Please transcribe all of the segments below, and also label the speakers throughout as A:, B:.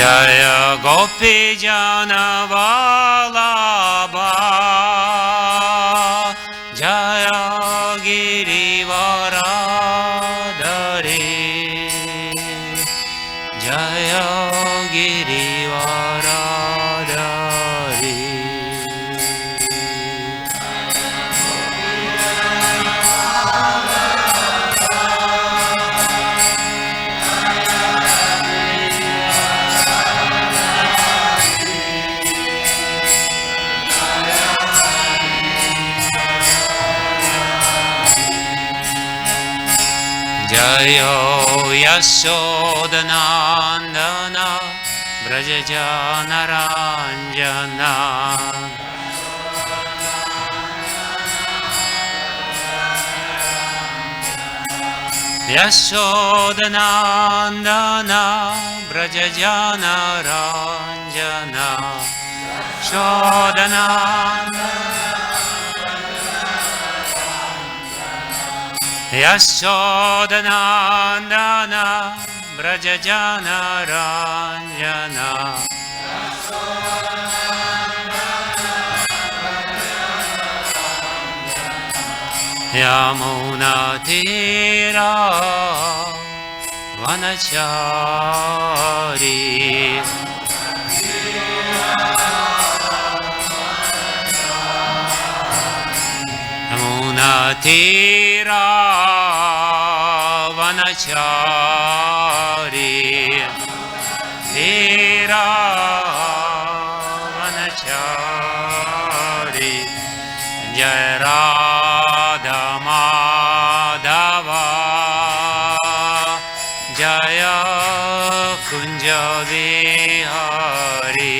A: Jaya Gopi Jana Vallabha Jaya Girivaradhari Jaya Girivaradhari Jayo Yashodanandana Brajajana Ranjana Yashodanandana Brajajana Ranjana Shodanandana Yashodanandana Brajajana Ranjana Yamuna Tira Vanachari Yamuna Tira Vanachari Tira Vanachari Jai Radha Madhava Jaya Kunja Vihari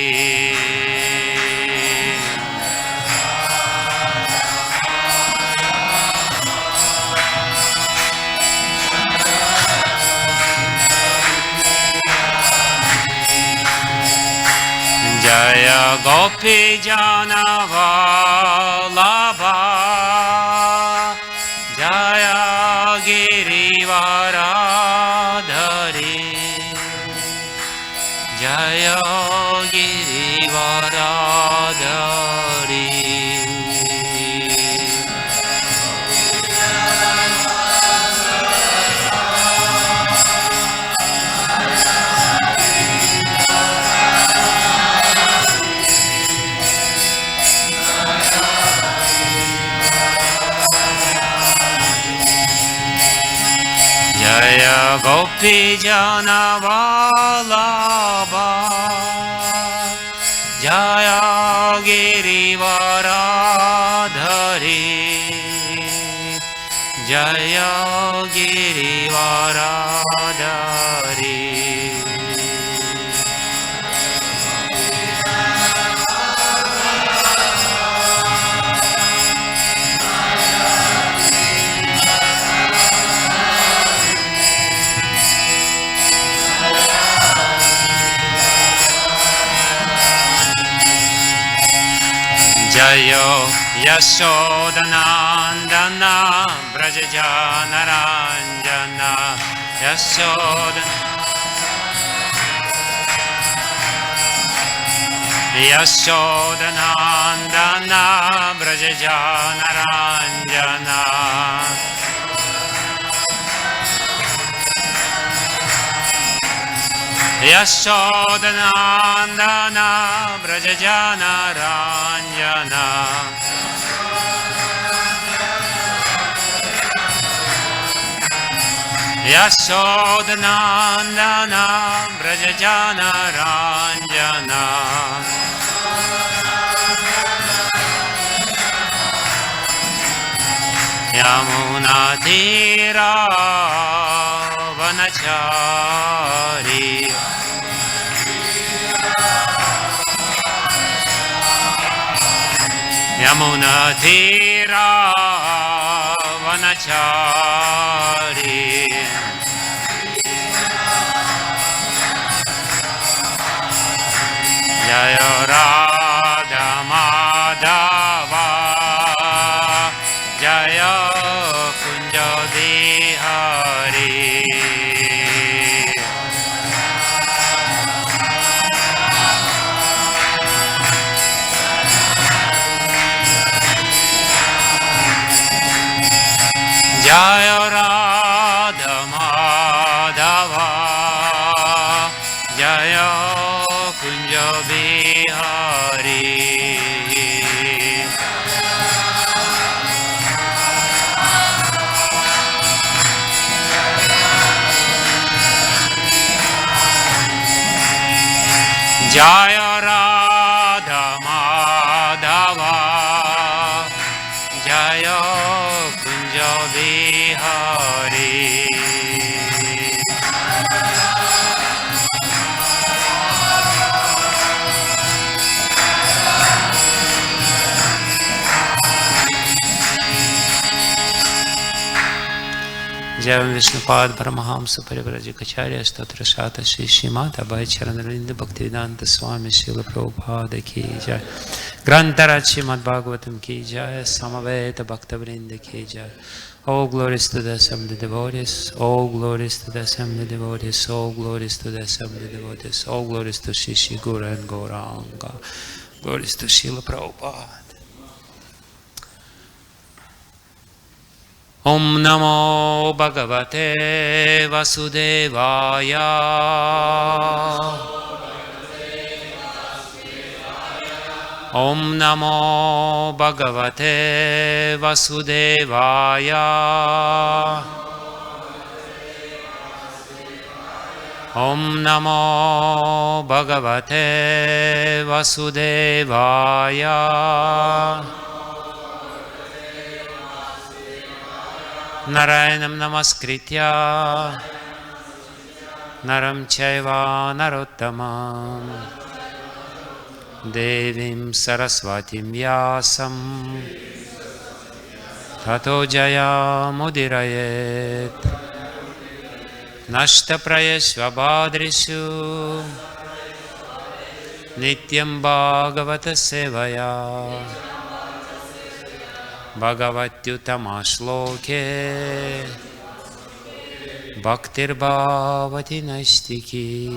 A: Jaya Gopi Jana Vallabha Jaya Girivaradhari Jaya Girivaradhari Jaya Gopi Jana Vallabha Jaya Girivaradhari Jaya Girivaradhari Jayo Yashodanandana Brajajana Ranjana Yashodanandana Brajajana Ranjana Yashodanandana Brajajana Ranjana Yashodanandana Brajajana Ranjana Yamuna Tira Vanachari Yamuna Tira Vanachari Jaya Radha Madhava Jaya Kunja Vihari Jaya Radha Madhava Jaya Kunja Bihari Jai Vishnupad Paramahamsa Parivrajikacharya Stotra Shata Shri Shrimata Bhai Charanarvinda Bhaktivedanta Swami Srila Prabhupada Ki Jai Grantaraj Srimad Bhagavatam Ki Jai Samaveta Bhaktavrinda Ki Jai All glories to the assembly devotees, all glories to the assembly devotees, all glories to the assembly devotees, all glories to Shri Shri Guru and Gauranga, glories to Srila Prabhupada. Om Namo Bhagavate Vasudevaya Om Namo Bhagavate Vasudevaya Om Namo Bhagavate Vasudevaya Narayanam Namaskritya Naram Chaiva Narottamam Devim Saraswatim Vyasam Tato Jaya Mudirayet Nashta Prayeshvabhadrishu Nityam Bhagavata Sevaya Bhagavatyutama Shloke Bhaktir Bhavati Naistiki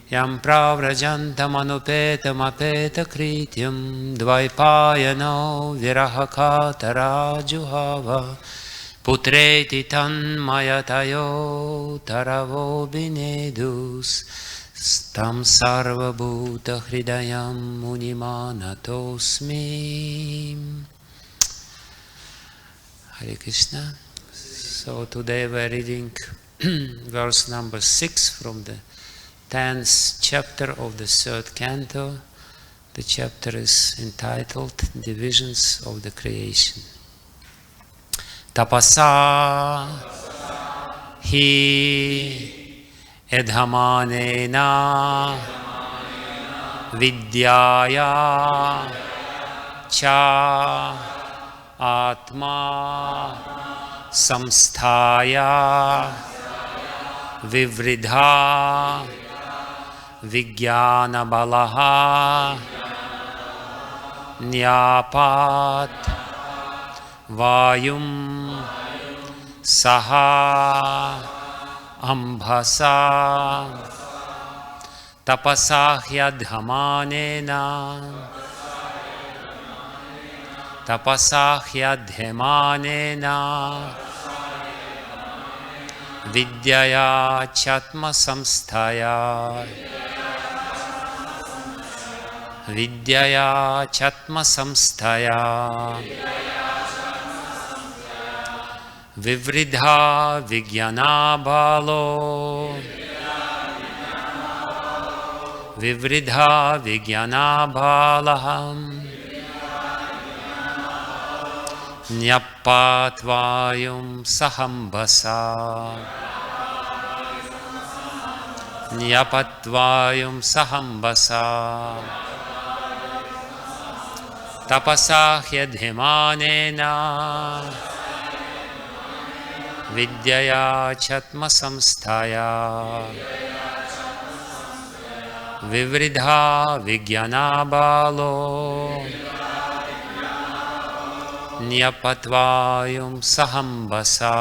A: Yam Pravrajantam Anupetam Apeta Krityam Dvaipayano Virahakatara Juhava Putreti Tanmayatayo Taravo Binedus Stam Sarva Bhuta Hridayam Munimanatosmi. Hare Krishna. So today we are reading verse number 6 from the 10th chapter of the 3rd canto. The chapter is entitled Divisions of the Creation. Tapasa hi Edhamanena Vidyaya Cha Atma Samsthaya Vivridha Vijnana Balaha Nyapat Vayum Saha Ambhasa Tapasahyadhamanena Tapasahyadhamanena Vidyaya Chatma Samsthaya Vidyaya Chatma Samsthaya Vivridha Vijnana Balo Vivridha Vijnana Balaham Nyapatvayum Sahambasa Nyapatvayum Sahambasa Tapasahyadhimanena Vidyaya Chatma Samsthaya Vivridha Vijnana Balo Nyapatvayum Sahambasa.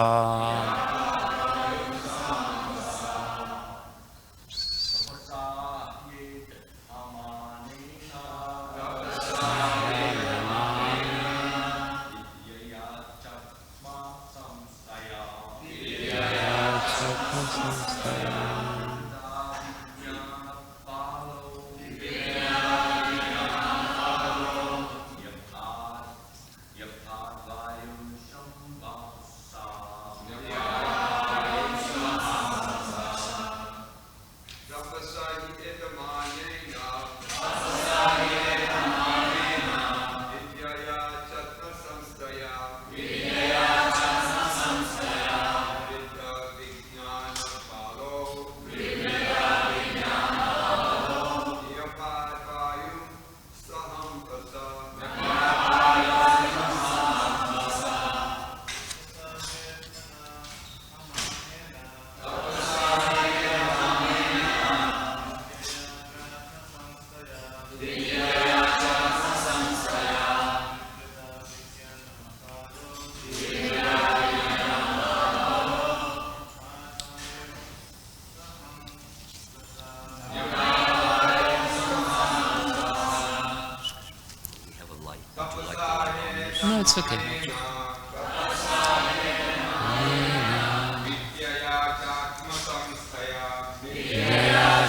A: It's okay.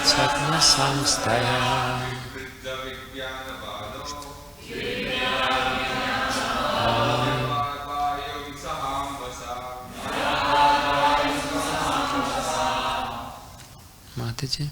A: Chatma samstaya Mataji.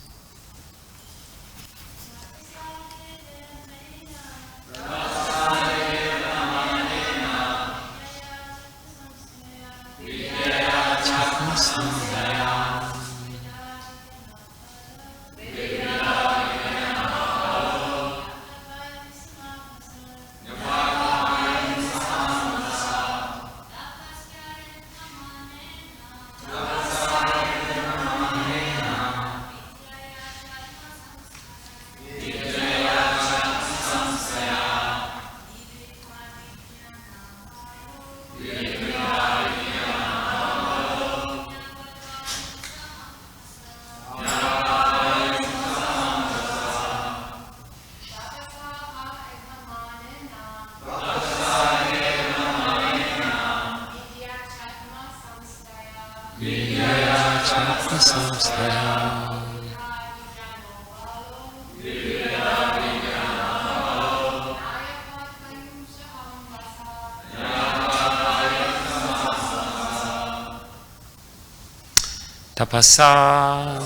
A: Tapasa,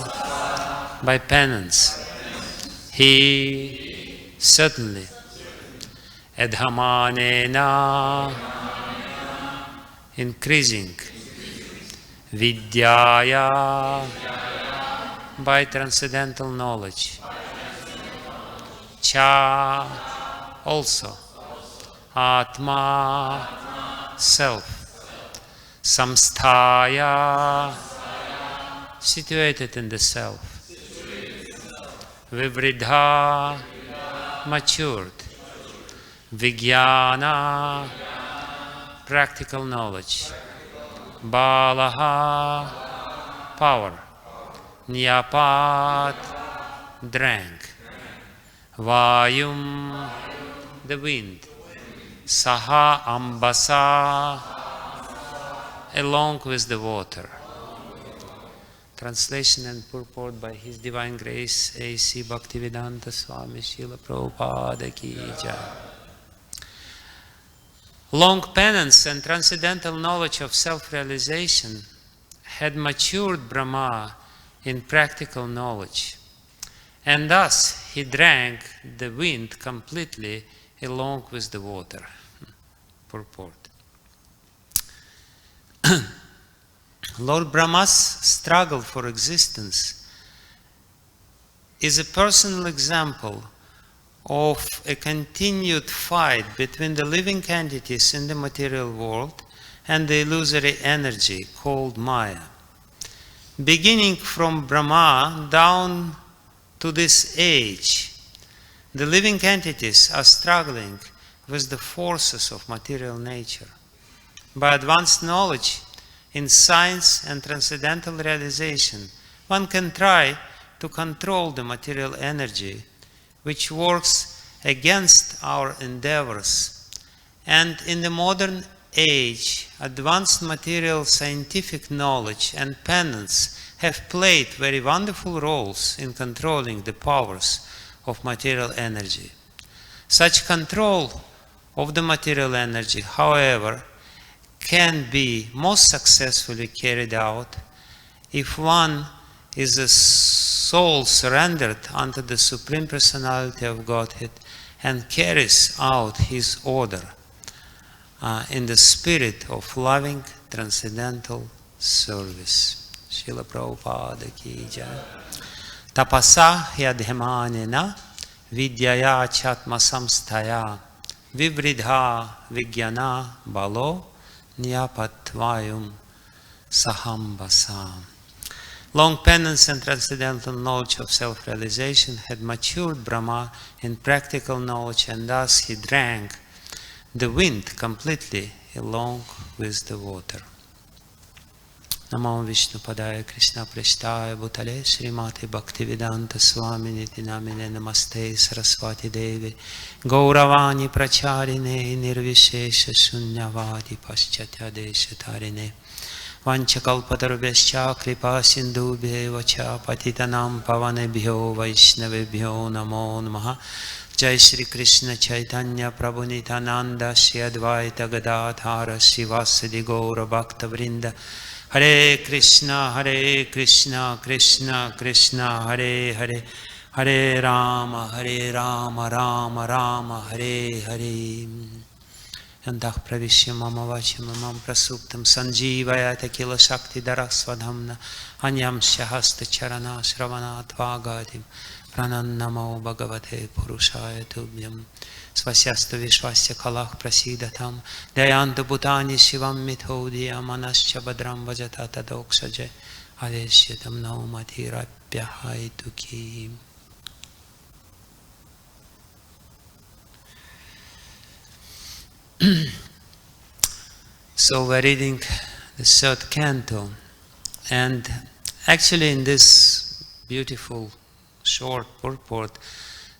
A: by penance, he certainly adhamanena, increasing, vidyaya, by transcendental knowledge, cha, also, atma, self, samsthaya, situated in the self, vivridha, matured, vijnana, practical knowledge, balaha, power, nyapat, drank, vayum, the wind, saha ambasa, along with the water. Translation and purport by His Divine Grace A.C. Bhaktivedanta Swami Srila Prabhupada Ki Jai. Long penance and transcendental knowledge of self-realization had matured Brahma in practical knowledge, and thus he drank the wind completely along with the water. Purport. Lord Brahma's struggle for existence is a personal example of a continued fight between the living entities in the material world and the illusory energy called Maya. Beginning from Brahma down to this age, the living entities are struggling with the forces of material nature. By advanced knowledge in science and transcendental realization, one can try to control the material energy which works against our endeavors. And in the modern age, advanced material scientific knowledge and penance have played very wonderful roles in controlling the powers of material energy. Such control of the material energy, however, can be most successfully carried out if one is a soul surrendered unto the Supreme Personality of Godhead and carries out His order in the spirit of loving transcendental service. Srila Prabhupada Ki Jai. Tapasa yadhimanena vidyaya chatma samstaya vivridha vijnana balo nyapatvayum sahambasa. Long penance and transcendental knowledge of self-realization had matured Brahma in practical knowledge, and thus he drank the wind completely along with the water. Namo Vishnu Padaya Krishna Prestaya Bhutale Srimati Bhakti Vedanta Swami Niti Namine Namaste Saraswati Devi Gauravani Pracharine Nirvishesha Sunyavadi Paschatya Deshatarine Vanchakalpatarubhyascha Kripa Sindhubhyo Cha Patitanam Pavanebhyo Vaishnavebhyo Namo Namaha Jai Shri Krishna Chaitanya Prabhu Nityananda Shri Advaita Gadadhara Sivasadi Gaura Bhakta Vrinda Hare Krishna Krishna Krishna Hare Hare Hare Rama Rama Rama Hare Hare Yantah Pravishya Mama Vacham Mam Prasuptam Sanjivayata Kila Shakti Darasvadhamna Anyam Shahasta Charana Shravanat Vagatim Pranannamo Bhagavate Purushaya Tubhyam Svasyastu Vishwasya Kalach Prasidatam Dayantu Bhutani Shivam Mithodya Manascha Badram Vajata Tadoksaje Aveshyatam Naumati Rapyahai So we're reading the third canto, and actually in this beautiful short purport,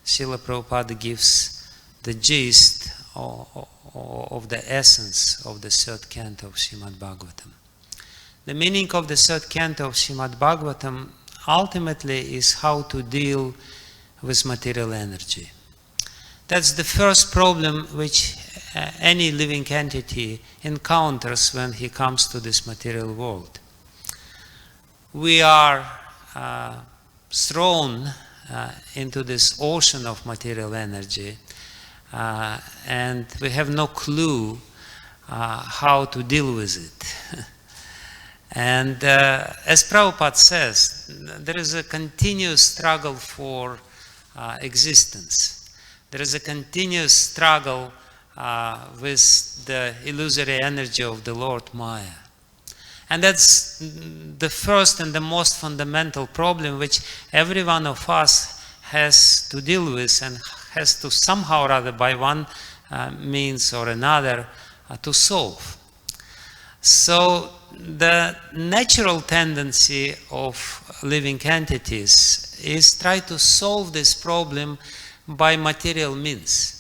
A: Srila Prabhupada gives the gist of the essence of the third canto of Srimad Bhagavatam. The meaning of the third canto of Srimad Bhagavatam ultimately is how to deal with material energy. That's the first problem which any living entity encounters when he comes to this material world. We are thrown into this ocean of material energy, and we have no clue how to deal with it. And as Prabhupada says, there is a continuous struggle for existence. There is a continuous struggle with the illusory energy of the Lord Maya. And that's the first and the most fundamental problem which every one of us has to deal with and has to somehow or other, by one means or another, to solve. So the natural tendency of living entities is try to solve this problem by material means.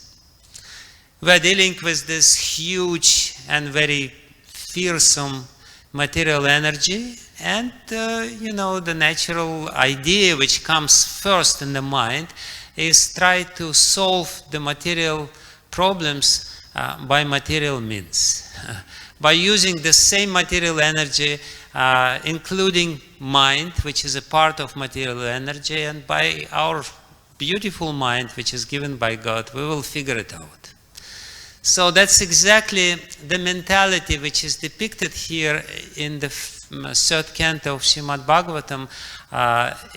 A: We are dealing with this huge and very fearsome material energy, and the natural idea which comes first in the mind is try to solve the material problems by material means. By using the same material energy, including mind, which is a part of material energy, and by our beautiful mind, which is given by God, we will figure it out. So that's exactly the mentality which is depicted here in the third canto of Srimad Bhagavatam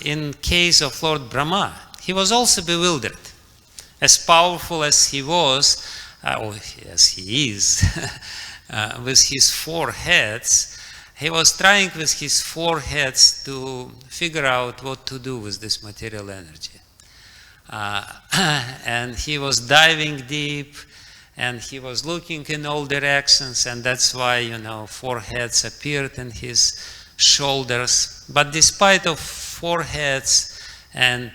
A: in case of Lord Brahma. He was also bewildered. As powerful as he was, or as he is, with his four heads, he was trying with his four heads to figure out what to do with this material energy. And he was diving deep, and he was looking in all directions, and that's why, four heads appeared in his shoulders. But despite of four heads and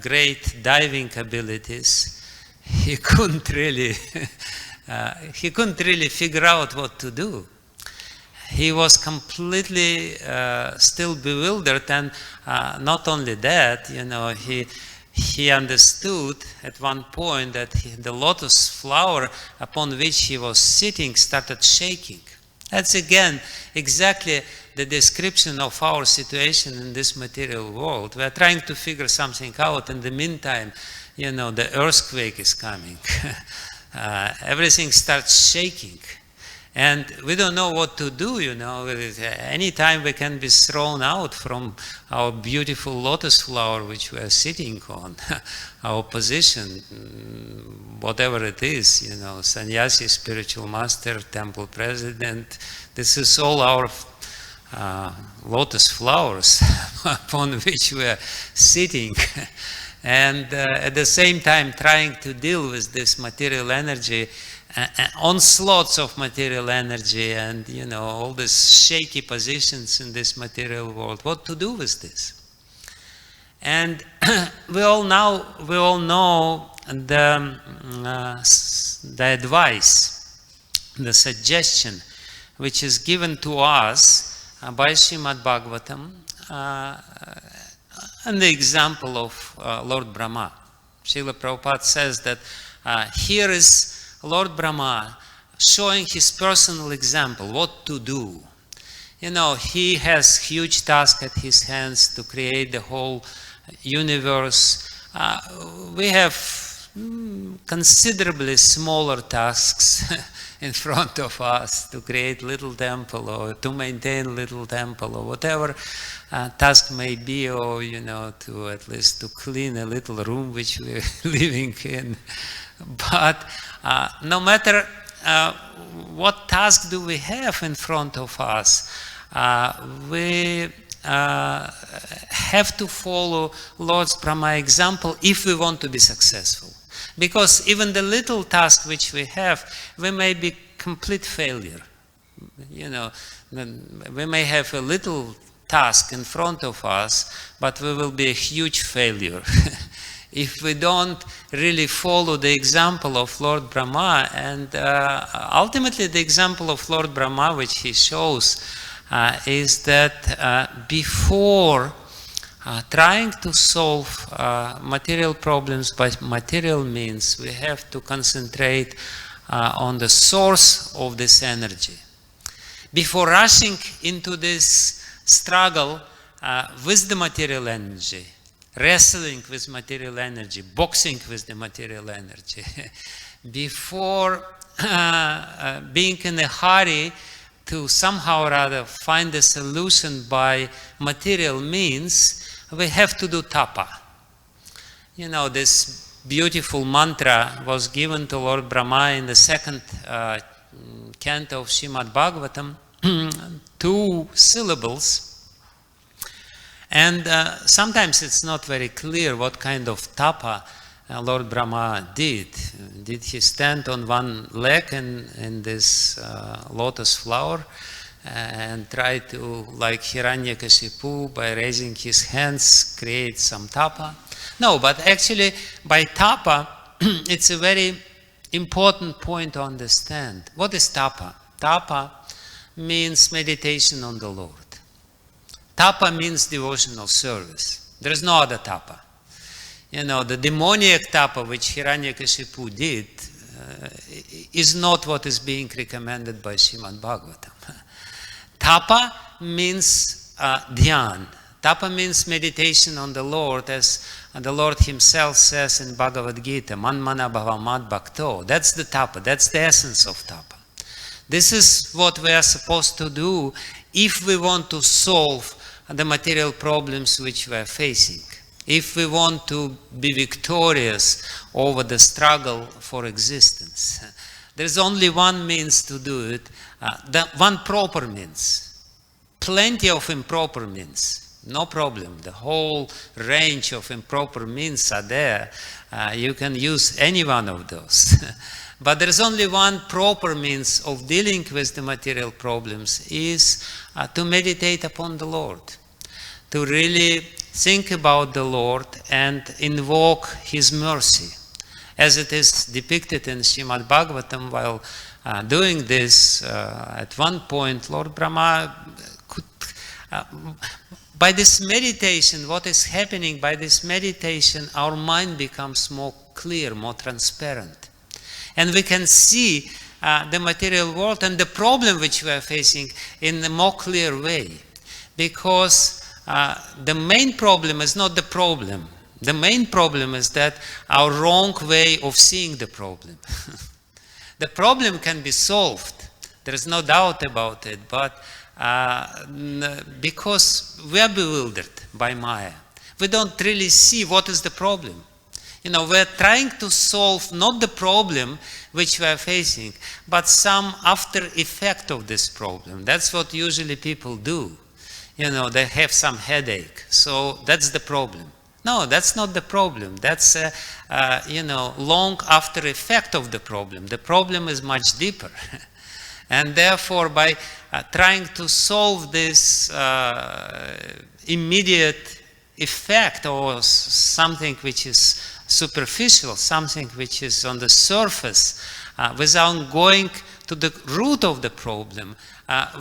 A: great diving abilities, he couldn't really figure out what to do. He was completely still bewildered, and not only that, he understood at one point that the lotus flower upon which he was sitting started shaking. That's again exactly the description of our situation in this material world. We are trying to figure something out. In the meantime, the earthquake is coming. Everything starts shaking. And we don't know what to do, Anytime we can be thrown out from our beautiful lotus flower which we are sitting on, our position, whatever it is, sannyasi, spiritual master, temple president, this is all our lotus flowers upon which we are sitting. And at the same time trying to deal with this material energy onslaughts of material energy and, you know, all these shaky positions in this material world. What to do with this? And we all know the advice, the suggestion which is given to us by Srimad Bhagavatam and the example of Lord Brahma. Srila Prabhupada says that here is Lord Brahma showing his personal example, what to do. You know, he has huge task at his hands to create the whole universe. We have considerably smaller tasks in front of us to create little temple or to maintain little temple or whatever task may be, or, you know, to at least to clean a little room which we're living in. But no matter what task do we have in front of us, we have to follow Lord Brahma's example if we want to be successful. Because even the little task which we have, we may be complete failure. You know, we may have a little task in front of us, but we will be a huge failure if we don't really follow the example of Lord Brahma. And ultimately the example of Lord Brahma which he shows is that before trying to solve material problems by material means, we have to concentrate on the source of this energy. Before rushing into this struggle with the material energy, wrestling with material energy, boxing with the material energy, before being in a hurry to somehow or other find a solution by material means, we have to do tapa. You know, this beautiful mantra was given to Lord Brahma in the second canto of Srimad Bhagavatam, 2 syllables. And sometimes it's not very clear what kind of tapa Lord Brahma did. Did he stand on one leg in this lotus flower and try to, like Hiranyakashipu, by raising his hands, create some tapa? No, but actually by tapa, it's a very important point to understand. What is tapa? Tapa means meditation on the Lord. Tapa means devotional service. There is no other tapa. You know, the demoniac tapa which Hiranyakashipu did is not what is being recommended by Srimad Bhagavatam. Tapa means dhyan. Tapa means meditation on the Lord, as the Lord himself says in Bhagavad Gita, man mana bhava mad bhakto. That's the tapa, that's the essence of tapa. This is what we are supposed to do if we want to solve the material problems which we are facing. If we want to be victorious over the struggle for existence. There is only one means to do it, one proper means. Plenty of improper means, no problem. The whole range of improper means are there. You can use any one of those. But there is only one proper means of dealing with the material problems, is to meditate upon the Lord. To really think about the Lord and invoke His mercy. As it is depicted in Srimad Bhagavatam, while doing this, at one point, Lord Brahma could, by this meditation, what is happening, by this meditation, our mind becomes more clear, more transparent. And we can see the material world and the problem which we are facing in a more clear way. Because the main problem is not the problem. The main problem is that our wrong way of seeing the problem. The problem can be solved. There is no doubt about it. But because we are bewildered by Maya, we don't really see what is the problem. You know, we're trying to solve not the problem which we are facing, but some after effect of this problem. That's what usually people do. You know, they have some headache, so that's the problem. No, that's not the problem. That's a long after effect of the problem. The problem is much deeper. And therefore, by trying to solve this immediate effect, or something which is superficial, something which is on the surface, without going to the root of the problem,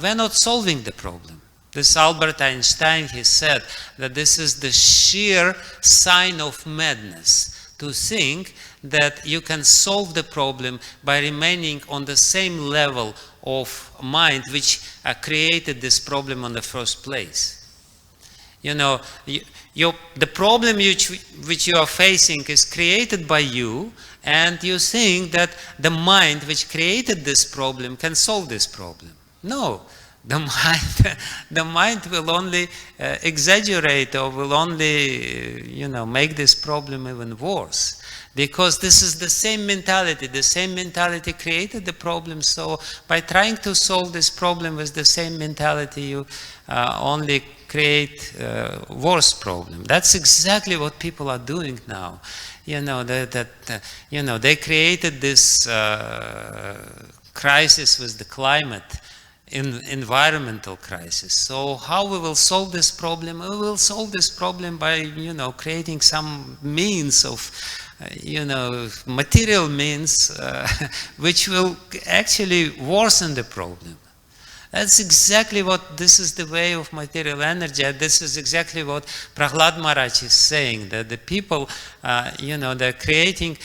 A: we're not solving the problem. This Albert Einstein, he said that this is the sheer sign of madness, to think that you can solve the problem by remaining on the same level of mind which created this problem in the first place. You know, the problem which you are facing is created by you, and you think that the mind which created this problem can solve this problem. No. The mind will only exaggerate, or will only, make this problem even worse. Because this is the same mentality created the problem. So by trying to solve this problem with the same mentality, you only create worse problem. That's exactly what people are doing now. They created this crisis with the climate, environmental crisis. So how we will solve this problem? We will solve this problem by, creating some means of, material means, which will actually worsen the problem. That's exactly what, this is the way of material energy. This is exactly what Prahlad Maharaj is saying, that the people, they're creating,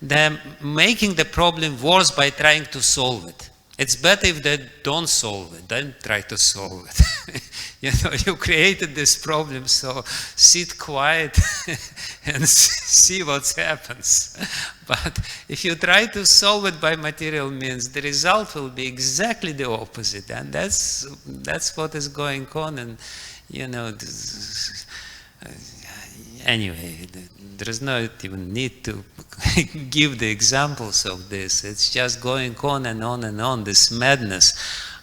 A: they're making the problem worse by trying to solve it. It's better if they don't solve it, don't try to solve it. You created this problem, so sit quiet and see what happens. But if you try to solve it by material means, the result will be exactly the opposite. And that's what is going on. And, anyway, there is no even need to give the examples of this. It's just going on and on and on, this madness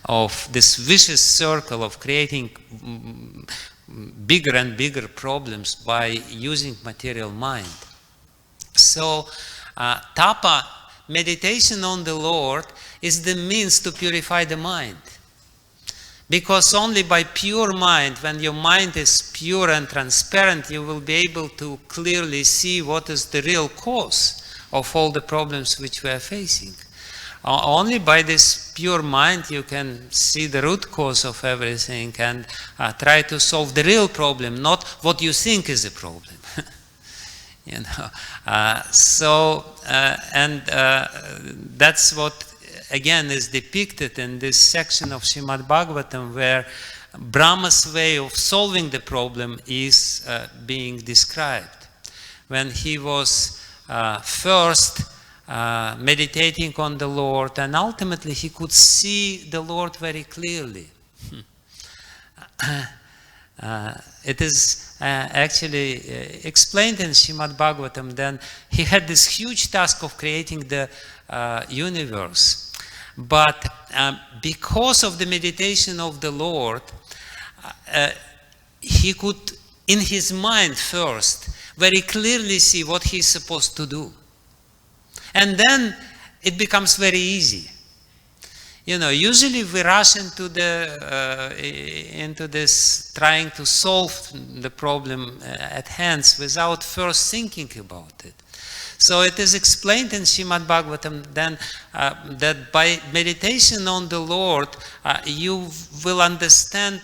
A: of this vicious circle of creating bigger and bigger problems by using material mind. So tapa, meditation on the Lord, is the means to purify the mind. Because only by pure mind, when your mind is pure and transparent, you will be able to clearly see what is the real cause of all the problems which we are facing. Only by this pure mind you can see the root cause of everything and try to solve the real problem, not what you think is a problem. That's what again is depicted in this section of Srimad Bhagavatam, where Brahma's way of solving the problem is being described. When he was first meditating on the Lord, and ultimately he could see the Lord very clearly. It is actually explained in Srimad Bhagavatam. Then he had this huge task of creating the universe. But because of the meditation of the Lord, he could, in his mind first, very clearly see what he's supposed to do. And then it becomes very easy. Usually we rush into this trying to solve the problem at hand without first thinking about it. So it is explained in Srimad Bhagavatam then that by meditation on the Lord, you will understand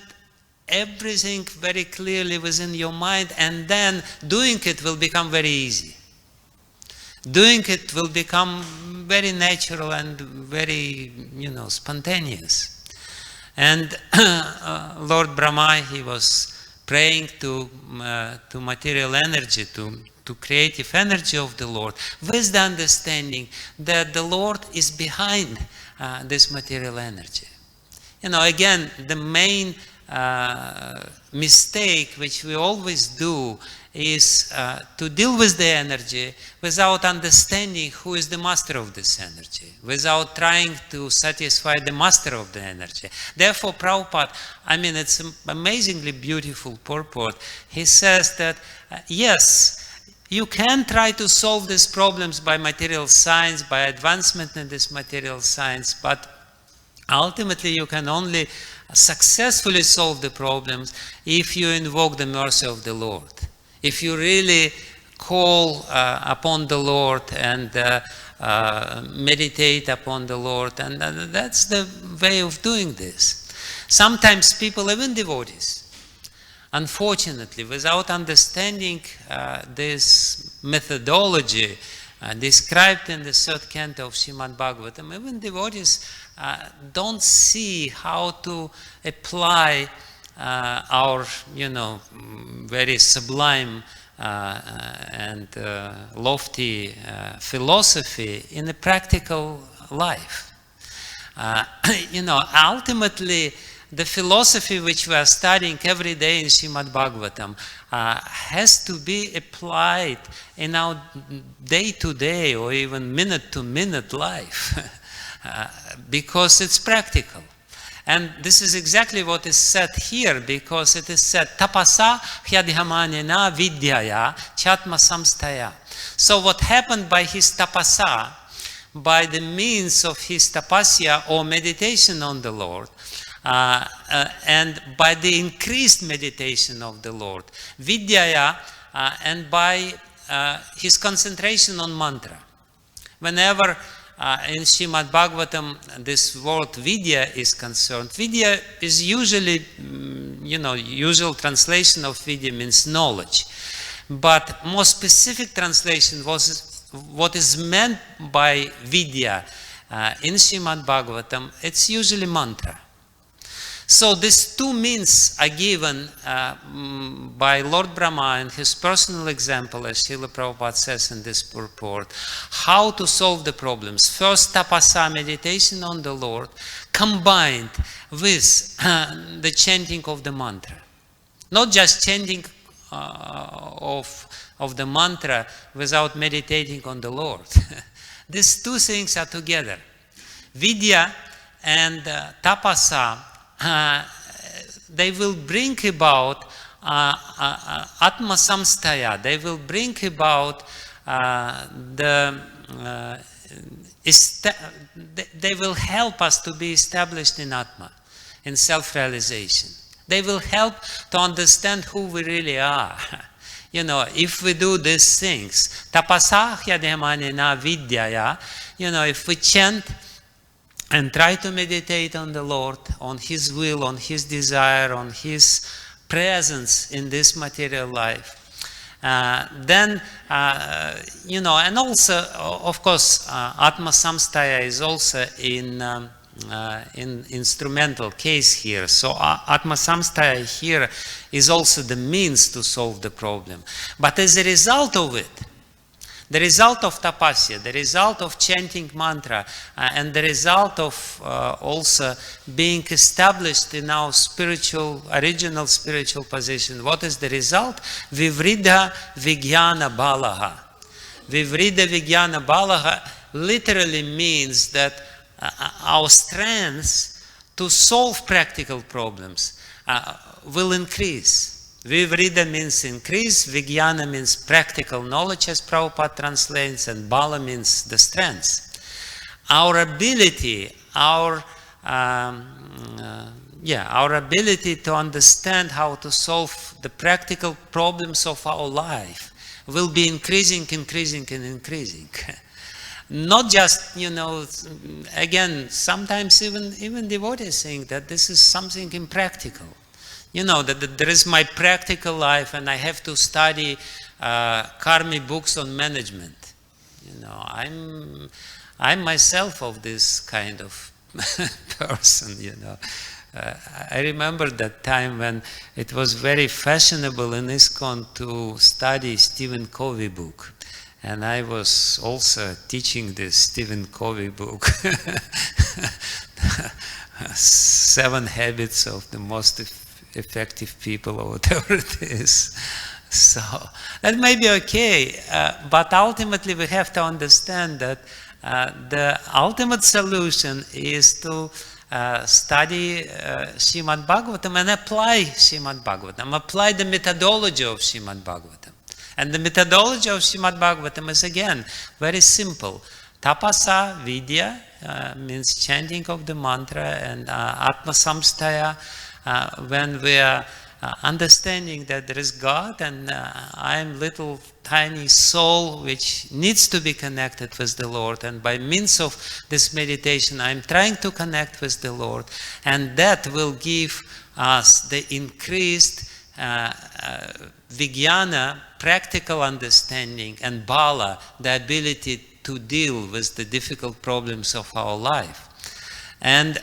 A: everything very clearly within your mind, and then doing it will become very easy. Doing it will become very natural and very, spontaneous. And Lord Brahma, he was praying to material energy, to creative energy of the Lord, with the understanding that the Lord is behind this material energy. Again, the main mistake which we always do is to deal with the energy without understanding who is the master of this energy, without trying to satisfy the master of the energy. Therefore, Prabhupada, I mean, it's an amazingly beautiful purport. He says that, yes, you can try to solve these problems by material science, by advancement in this material science, but ultimately you can only successfully solve the problems if you invoke the mercy of the Lord. If you really call upon the Lord and meditate upon the Lord, and that's the way of doing this. Sometimes people, even devotees, unfortunately, without understanding this methodology described in the third canto of Srimad Bhagavatam, even devotees don't see how to apply our, very sublime and lofty philosophy in a practical life. Ultimately, the philosophy which we are studying every day in Srimad Bhagavatam has to be applied in our day-to-day or even minute-to-minute life because it's practical. And this is exactly what is said here, because it is said, tapasa hyadhyamanena vidyaya chatma samstaya. So what happened by his tapasa, by the means of his tapasya or meditation on the Lord, and by the increased meditation of the Lord, vidyaya, and by his concentration on mantra. Whenever in Srimad Bhagavatam this word vidya is concerned, vidya is usually, usual translation of vidya means knowledge. But more specific translation was what is meant by vidya in Srimad Bhagavatam, it's usually mantra. So these two means are given by Lord Brahma in his personal example, as Srila Prabhupada says in this purport, how to solve the problems. First, tapasa, meditation on the Lord, combined with the chanting of the mantra. Not just chanting of the mantra without meditating on the Lord. These two things are together. Vidya and tapasa, they will bring about atma samstaya. They will bring about they will help us to be established in atma, in self-realization. They will help to understand who we really are. If we do these things, tapasahya demanena vidyaya, if we chant and try to meditate on the Lord, on His will, on His desire, on His presence in this material life, then, and also, of course, Atma Samstaya is also in instrumental case here. So Atma Samstaya here is also the means to solve the problem. But as a result of it, the result of tapasya, the result of chanting mantra, and the result of also being established in our original spiritual position, what is the result? Vivridha Vijnana Balaha. Vivridha Vijnana Balaha literally means that our strengths to solve practical problems will increase. Vivrida means increase, Vijnana means practical knowledge, as Prabhupada translates, and Bala means the strength. Our ability, our ability to understand how to solve the practical problems of our life will be increasing. Not just, again, sometimes even devotees think that this is something impractical. That there is my practical life and I have to study karmic books on management. I'm myself of this kind of person, I remember that time when it was very fashionable in ISKCON to study Stephen Covey book. And I was also teaching this Stephen Covey book, 7 Habits of the Most effective people or whatever it is. So that may be okay, but ultimately we have to understand that the ultimate solution is to study Srimad Bhagavatam and apply Srimad Bhagavatam, apply the methodology of Srimad Bhagavatam. And the methodology of Srimad Bhagavatam is again very simple. Tapasa vidya means chanting of the mantra, and Atma Samstaya, when we are understanding that there is God and I am little tiny soul which needs to be connected with the Lord, and by means of this meditation I am trying to connect with the Lord, and that will give us the increased Vijnana, practical understanding, and Bala, the ability to deal with the difficult problems of our life. And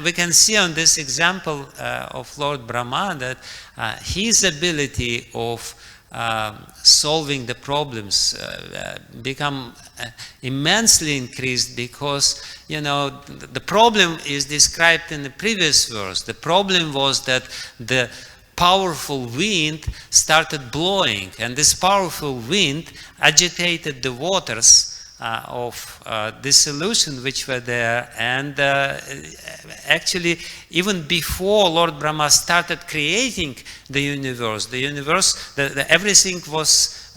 A: we can see on this example of Lord Brahma that his ability of solving the problems become immensely increased, because, you know, the problem is described in the previous verse. The problem was that the powerful wind started blowing, and this powerful wind agitated the waters of the solution which were there, and actually even before Lord Brahma started creating the universe, everything was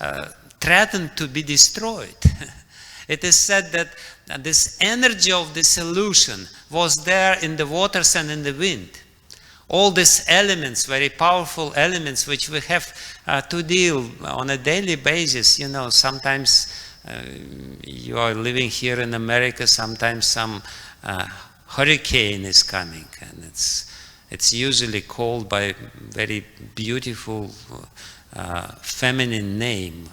A: threatened to be destroyed. It is said that this energy of the solution was there in the waters and in the wind. All these elements, very powerful elements, which we have to deal on a daily basis. You know, sometimes you are living here in America, sometimes some hurricane is coming, and it's usually called by very beautiful feminine name,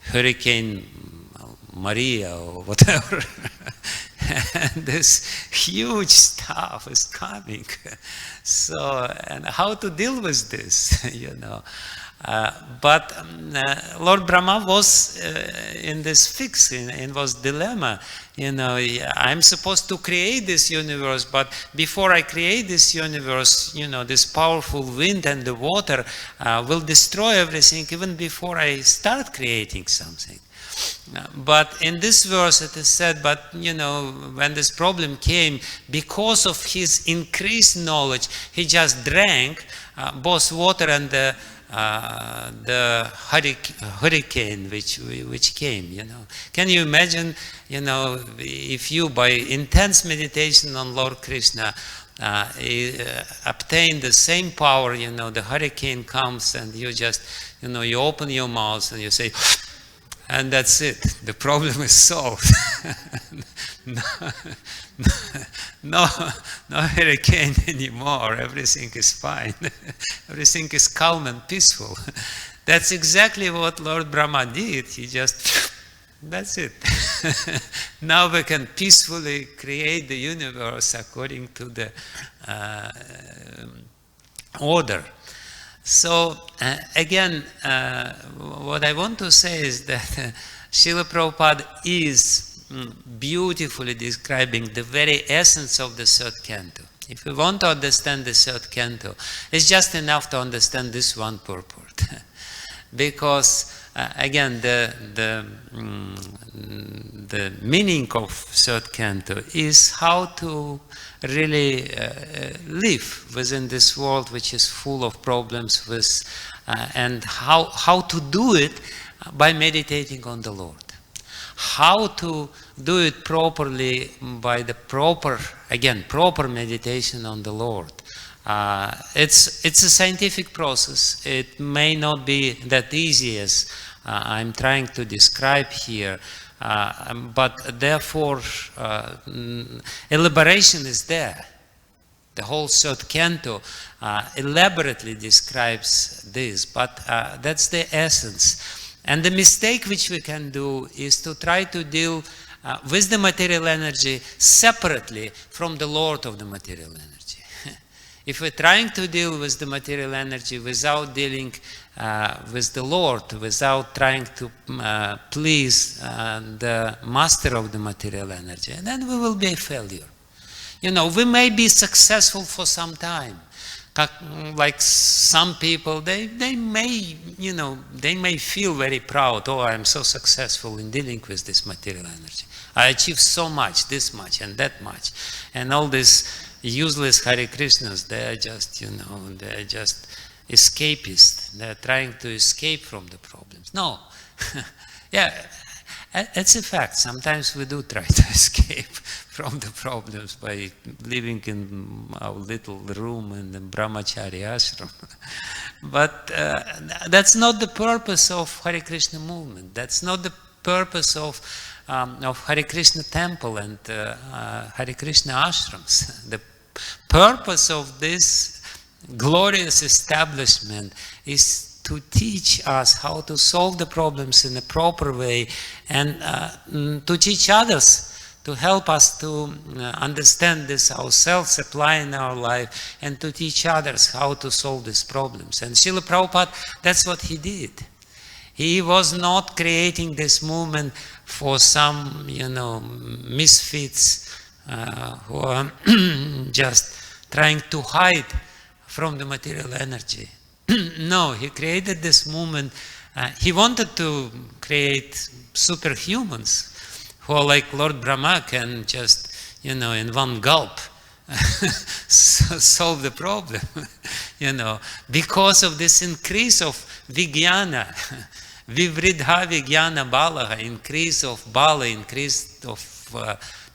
A: Hurricane Maria or whatever. And this huge stuff is coming. So, and how to deal with this, you know. But Lord Brahma was in this fix, in this dilemma. You know, I'm supposed to create this universe, but before I create this universe, you know, this powerful wind and the water will destroy everything even before I start creating something. But in this verse it is said, but you know, when this problem came, because of his increased knowledge, he just drank both water and the hurricane which came, you know. Can you imagine, you know, if you by intense meditation on Lord Krishna obtain the same power, you know, the hurricane comes and you just, you know, you open your mouth and you say, and that's it. The problem is solved. no hurricane anymore. Everything is fine. Everything is calm and peaceful. That's exactly what Lord Brahma did. He just, that's it. Now we can peacefully create the universe according to the order. So again, what I want to say is that Srila Prabhupada is beautifully describing the very essence of the third canto. If we want to understand the third canto, it's just enough to understand this one purport. Because again, the meaning of third canto is how to really live within this world which is full of problems, and how to do it by meditating on the Lord. How to do it properly by the proper meditation on the Lord. It's a scientific process. It may not be that easy as I'm trying to describe here. But therefore, elaboration is there. The whole third canto elaborately describes this, but that's the essence. And the mistake which we can do is to try to deal with the material energy separately from the Lord of the material energy. If we're trying to deal with the material energy without dealing with the Lord, without trying to please the master of the material energy, then we will be a failure. You know, we may be successful for some time, Like some people, they may, they may feel very proud. Oh, I'm so successful in dealing with this material energy. I achieved so much, this much and that much. And all these useless Hare Krishnas, they are just, they are just escapists. They're trying to escape from the problems. No. Yeah, it's a fact. Sometimes we do try to escape from the problems by living in our little room in the brahmachari ashram. But that's not the purpose of Hare Krishna movement. That's not the purpose of Hare Krishna temple and Hare Krishna ashrams. The purpose of this glorious establishment is to teach us how to solve the problems in a proper way, and to teach others, to help us to understand this ourselves, apply in our life, and to teach others how to solve these problems. And Srila Prabhupada, that's what he did. He was not creating this movement for some, misfits who are just trying to hide from the material energy. No, he created this movement. He wanted to create superhumans who are like Lord Brahma, can just, in one gulp solve the problem, because of this increase of Vijnana, Vivridha Vijnana Balaha, increase of Bala, increase of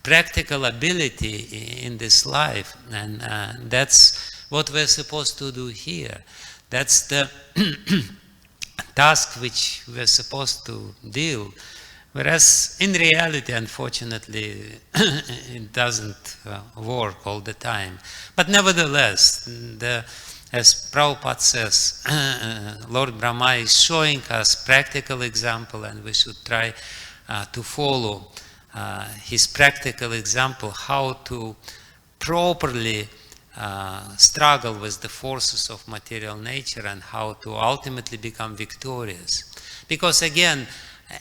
A: practical ability in this life. And that's what we're supposed to do here. That's the task which we're supposed to deal. Whereas in reality, unfortunately, it doesn't work all the time. But nevertheless, as Prabhupada says, Lord Brahma is showing us practical example, and we should try to follow his practical example, how to properly struggle with the forces of material nature and how to ultimately become victorious. Because again,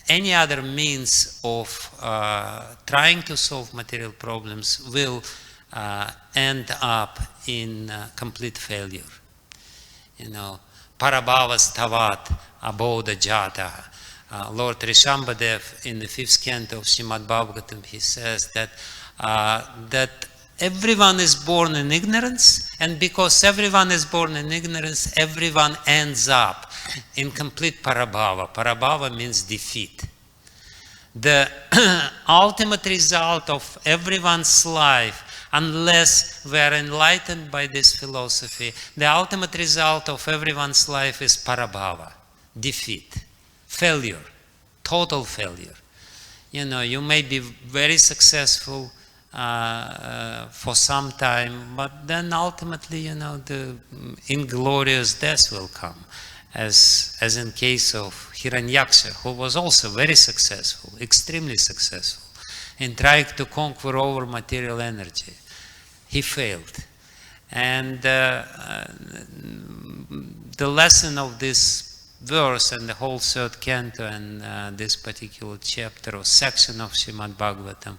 A: any other means of trying to solve material problems will end up in complete failure. Parabhavas tavat abodha jata. Lord Rishabhadev in the 5th canto of Srimad Bhagavatam, he says that everyone is born in ignorance, and because everyone is born in ignorance, everyone ends up in complete parabhava. Parabhava means defeat. The ultimate result of everyone's life, unless we are enlightened by this philosophy, the ultimate result of everyone's life is parabhava, defeat, failure, total failure. You may be very successful for some time, but then ultimately, the inglorious death will come, as in case of Hiranyaksha, who was also very successful, extremely successful, in trying to conquer over material energy. He failed. And the lesson of this verse and the whole 3rd canto and this particular chapter or section of Srimad Bhagavatam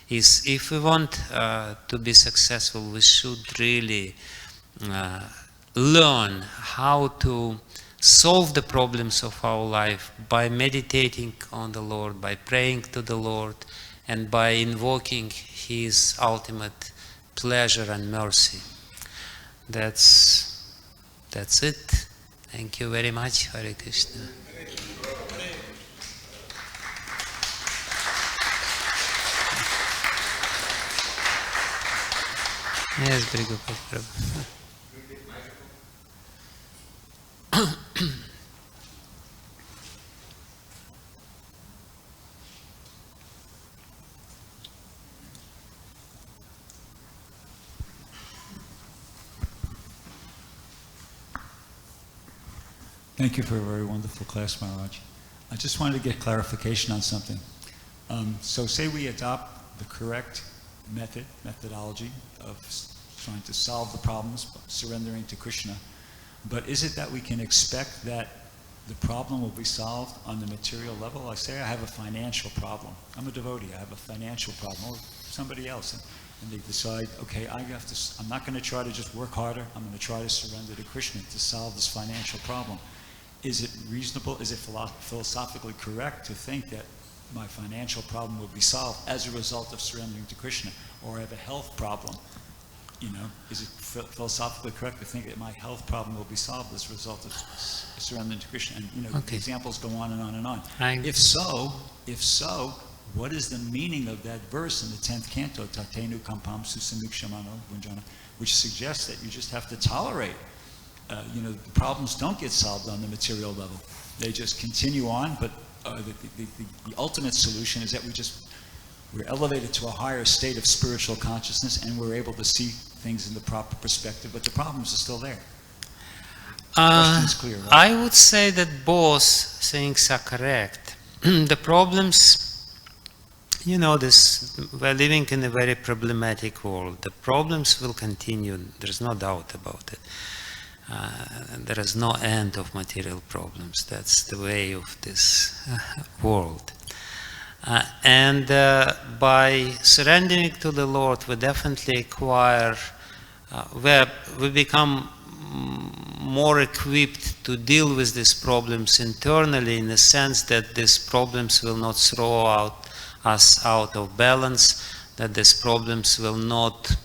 A: is, if we want to be successful, we should really learn how to solve the problems of our life by meditating on the Lord, by praying to the Lord, and by invoking His ultimate pleasure and mercy. That's it. Thank you very much. Hare Krishna. Yes, very good.
B: Thank you for a very wonderful class, Maharaj. I just wanted to get clarification on something. So say we adopt the correct methodology of trying to solve the problems, surrendering to Krishna, but is it that we can expect that the problem will be solved on the material level? I say I have a financial problem. I'm a devotee. I have a financial problem, or somebody else. and they decide, okay, I'm not going to try to just work harder. I'm going to try to surrender to Krishna to solve this financial problem. Is it reasonable? Is it philosophically correct to think that my financial problem will be solved as a result of surrendering to Krishna? Or I have a health problem? Is it philosophically correct to think that my health problem will be solved as a result of surrendering to Krishna? And
A: Okay.
B: examples go on and on and on. If so, what is the meaning of that verse in the 10th canto, Tatenu Kampam Susamukshamano Vijnana, which suggests that you just have to tolerate. The problems don't get solved on the material level. They just continue on, but the ultimate solution is that we're elevated to a higher state of spiritual consciousness, and we're able to see things in the proper perspective, but the problems are still there. The question is clear, right?
A: I would say that both things are correct. The problems, we're living in a very problematic world. The problems will continue, there's no doubt about it. There is no end of material problems. That's the way of this world. And by surrendering to the Lord, we definitely acquire, we become more equipped to deal with these problems internally, in the sense that these problems will not throw us out of balance, that these problems will not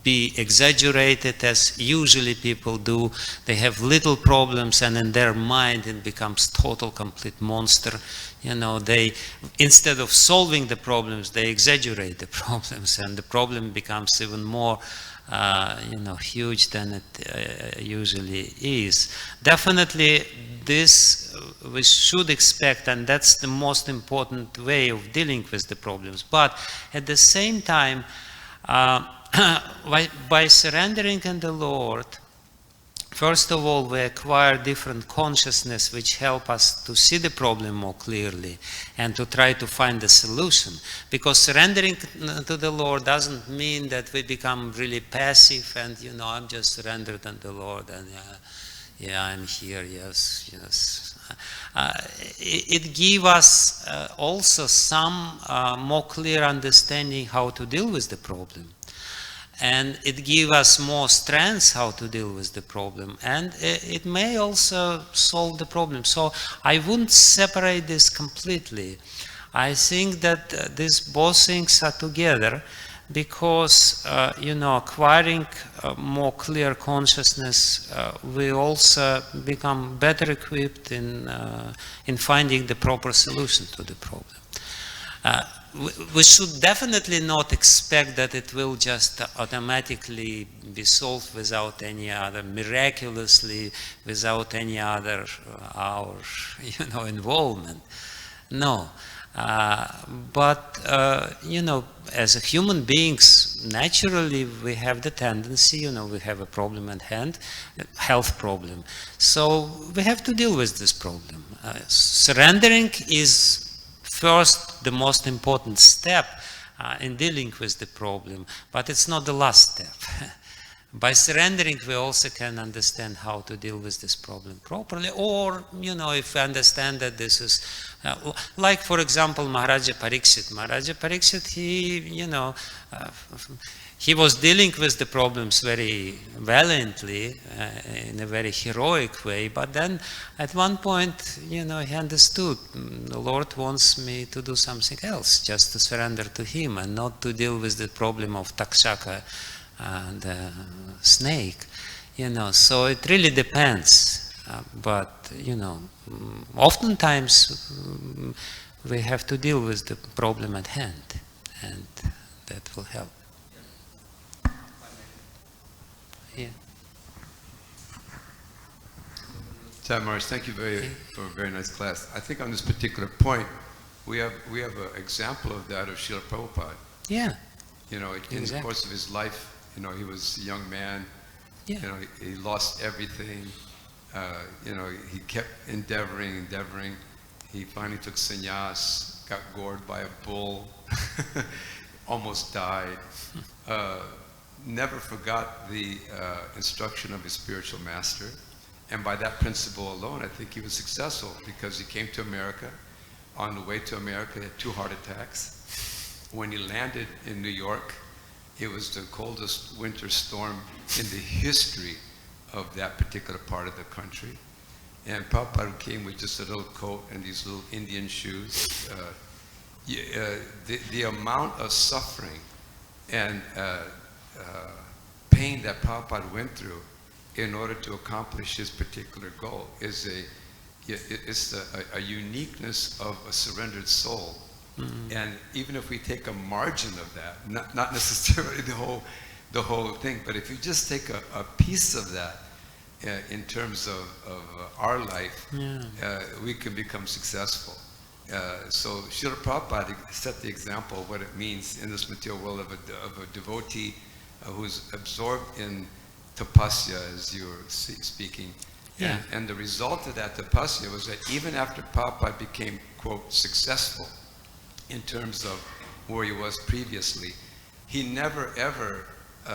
A: be exaggerated as usually people do. They have little problems, and in their mind it becomes total complete monster. They, instead of solving the problems, they exaggerate the problems, and the problem becomes even more huge than it usually is. Definitely this we should expect, and that's the most important way of dealing with the problems. But at the same time, by surrendering in the Lord, first of all, we acquire different consciousness which help us to see the problem more clearly and to try to find a solution. Because surrendering to the Lord doesn't mean that we become really passive and, I'm just surrendered unto the Lord and I'm here, yes. It gives us also some more clear understanding how to deal with the problem. And it gives us more strength how to deal with the problem. And it may also solve the problem. So I wouldn't separate this completely. I think that these both things are together, because, acquiring more clear consciousness, we also become better equipped in finding the proper solution to the problem. We should definitely not expect that it will just automatically be solved without any other, miraculously, without any other our involvement. No. But as a human beings, naturally we have the tendency, we have a problem at hand, a health problem. So we have to deal with this problem. Surrendering is first the most important step in dealing with the problem, but it's not the last step. By surrendering, we also can understand how to deal with this problem properly, or, if we understand that this is, like, for example, Maharaja Pariksit. Maharaja Pariksit, he was dealing with the problems very valiantly, in a very heroic way, but then at one point, he understood, the Lord wants me to do something else, just to surrender to Him and not to deal with the problem of Takshaka, the snake, so it really depends. But, oftentimes we have to deal with the problem at hand, and that will help. Yeah.
C: Maharaj, thank you for a very nice class. I think on this particular point, we have an example of that of Srila Prabhupada.
A: Yeah.
C: In the course of his life, he was a young man.
A: Yeah.
C: He lost everything. He kept endeavoring. He finally took sannyas, got gored by a bull, almost died. Never forgot the instruction of his spiritual master. And by that principle alone, I think he was successful, because he came to America. On the way to America, he had 2 heart attacks. When he landed in New York, It was the coldest winter storm in the history of that particular part of the country. And Prabhupada came with just a little coat and these little Indian shoes. The amount of suffering and pain that Prabhupada went through in order to accomplish his particular goal is a uniqueness of a surrendered soul. And even if we take a margin of that, not necessarily the whole thing, but if you just take a piece of that in terms of our life, we can become successful. So Srila Prabhupada set the example of what it means in this material world of a devotee who's absorbed in tapasya, as you were speaking.
A: Yeah.
C: And the result of that tapasya was that even after Prabhupada became, quote, successful in terms of where he was previously, he never ever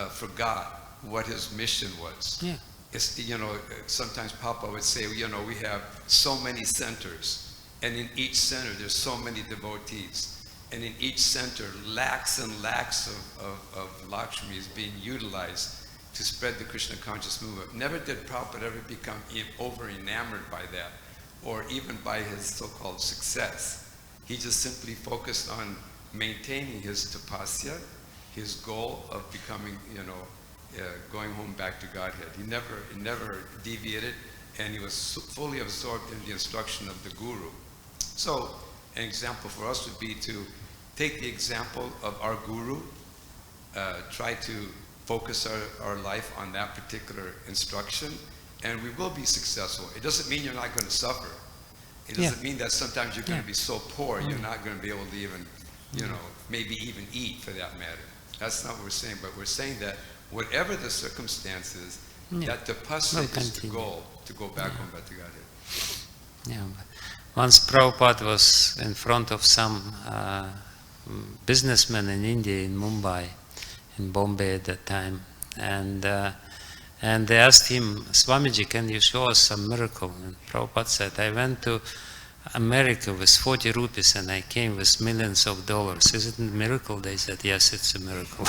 C: forgot what his mission was.
A: Yeah.
C: It's, sometimes Prabhupada would say, we have so many centers, and in each center there's so many devotees, and in each center lakhs and lakhs of Lakshmi is being utilized to spread the Krishna conscious movement. Never did Prabhupada ever become over enamored by that, or even by his so-called success. He just simply focused on maintaining his tapasya, his goal of becoming, going home back to Godhead. He never deviated, and he was fully absorbed in the instruction of the Guru. So, an example for us would be to take the example of our Guru, try to focus our life on that particular instruction, and we will be successful. It doesn't mean you're not going to suffer. It doesn't mean that sometimes you're going to be so poor you're not going to be able to even, maybe even eat for that matter. That's not what we're saying, but we're saying that whatever the circumstances, that tapasya is the goal, to go back home back to Godhead.
A: Yeah, but once Prabhupada was in front of some businessmen in India, in Mumbai, in Bombay at that time, and they asked him, Swamiji, can you show us some miracle? And Prabhupada said, I went to America with 40 rupees and I came with millions of dollars. Is it a miracle? They said, yes, it's a miracle.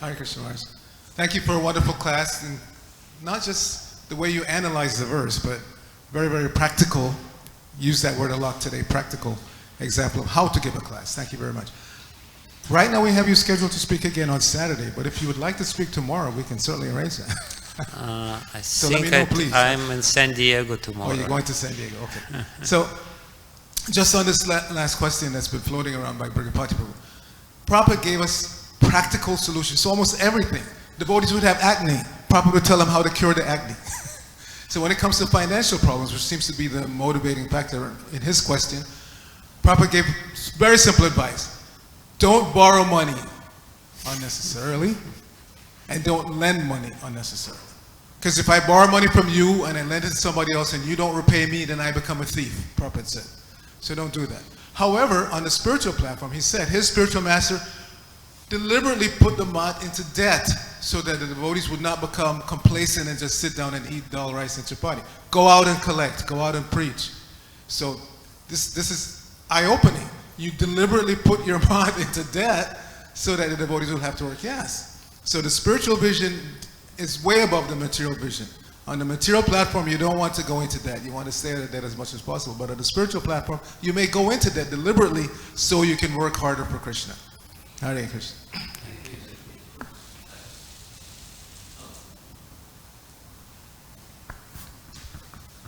D: Hare Krishna Maharaj. Thank you for a wonderful class, and not just the way you analyze the verse, but very, very practical. Use that word a lot today, practical example of how to give a class. Thank you very much. Right now we have you scheduled to speak again on Saturday, but if you would like to speak tomorrow, we can certainly arrange that.
A: I
D: So
A: think
D: let me know, please.
A: I'm in San Diego tomorrow.
D: Oh, you're going to San Diego, okay. So, just on this last question that's been floating around by Brigapati Prabhu, Prabhupada gave us practical solutions. So almost everything. Devotees would have acne. Prabhupada would tell them how to cure the acne. So when it comes to financial problems, which seems to be the motivating factor in his question, Prabhupada gave very simple advice. Don't borrow money unnecessarily, and don't lend money unnecessarily. Because if I borrow money from you and I lend it to somebody else and you don't repay me, then I become a thief, Prabhupada said. So don't do that. However, on the spiritual platform, he said his spiritual master deliberately put the mat into debt so that the devotees would not become complacent and just sit down and eat dal rice and chapati. Go out and collect, go out and preach. So this is eye-opening. You deliberately put your mat into debt so that the devotees will have to work. Yes. So the spiritual vision is way above the material vision. On the material platform, you don't want to go into debt. You want to stay out of debt as much as possible. But on the spiritual platform, you may go into debt deliberately so you can work harder for Krishna. Hare Krishna.